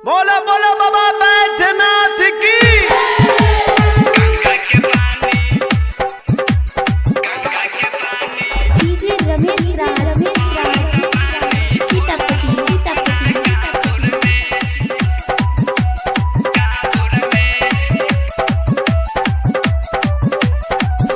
बोलो बोलो बाबा बैद्यनाथ की।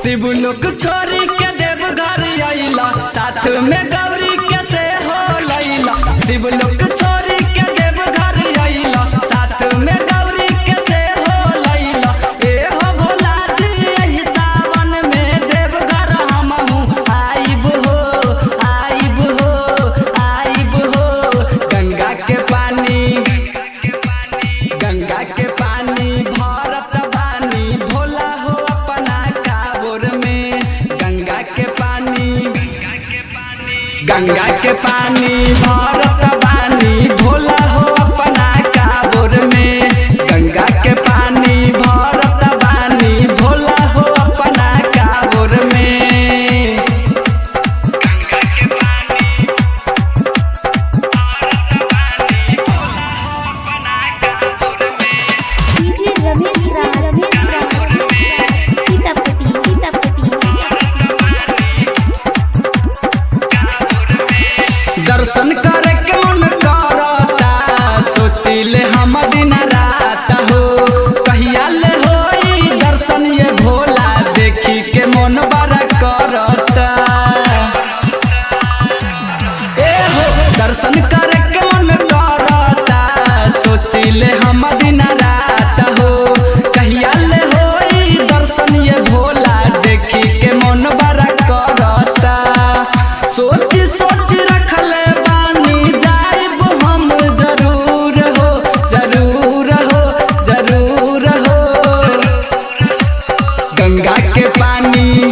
शिव लोक छोरी के देव घर आइला, साथ में गौरी के से हो लैला। शिव लोक छोरी के देव घर आइला, साथ में गौरी के से हो लैला। ए हो भोला जी यही सावन में देव घर हमहू आइब हो, आइब हो, आइब हो। गंगा के पानी, गंगा के पानी भरत बानी, भोला हो अपना काबोर में। गंगा के पानी, गंगा के पानी भरत बानी, भोला हो अपना काबोर में। गंगा के पानी भरत बानी, भोला हो अपना काबोर में। दर्शन करे के मन करता, सोचिले हम दिन रात हो। कहिया ले होई दर्शन ये भोला, देखी के मन बड़ा करता। ए हो दर्शन करे के मन करता, सोचिले हम दिन रात हो। कहिया ले होई दर्शन ये भोला, देखी के मन बड़ा करता। सोच सोच रखले बानी, जाइब हम जरूर हो, जरूर हो, जरूर हो। गंगा के पानी,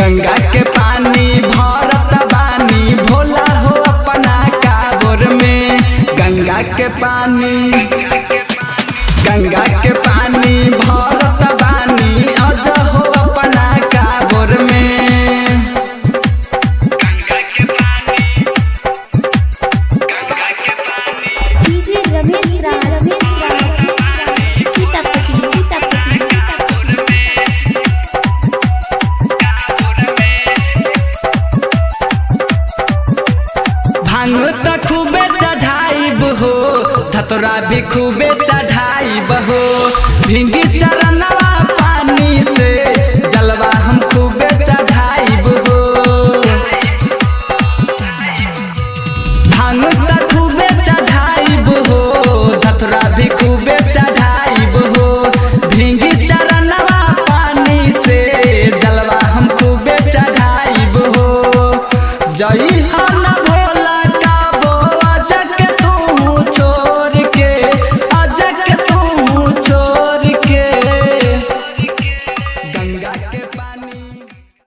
गंगा के पानी भरत बानी, भोला हो अपना काबोर में। गंगा के पानी, गंगा के पानी भरत बानी, अज हो अपना काबोर में। भांग त खूबे चढ़ाइब हो, धतुरा भी खूबे चढ़ाइब हो। भिंगी चरणवा पानी से, जलवा हम खूबे चढ़ाइब हो। भांग त खूबे चढ़ाइब हो, धतुरा भी खूबे चढ़ाइब हो। भिंगी चरणवा पानी से, जलवा हम खूबे चढ़ाइब हो। जई हन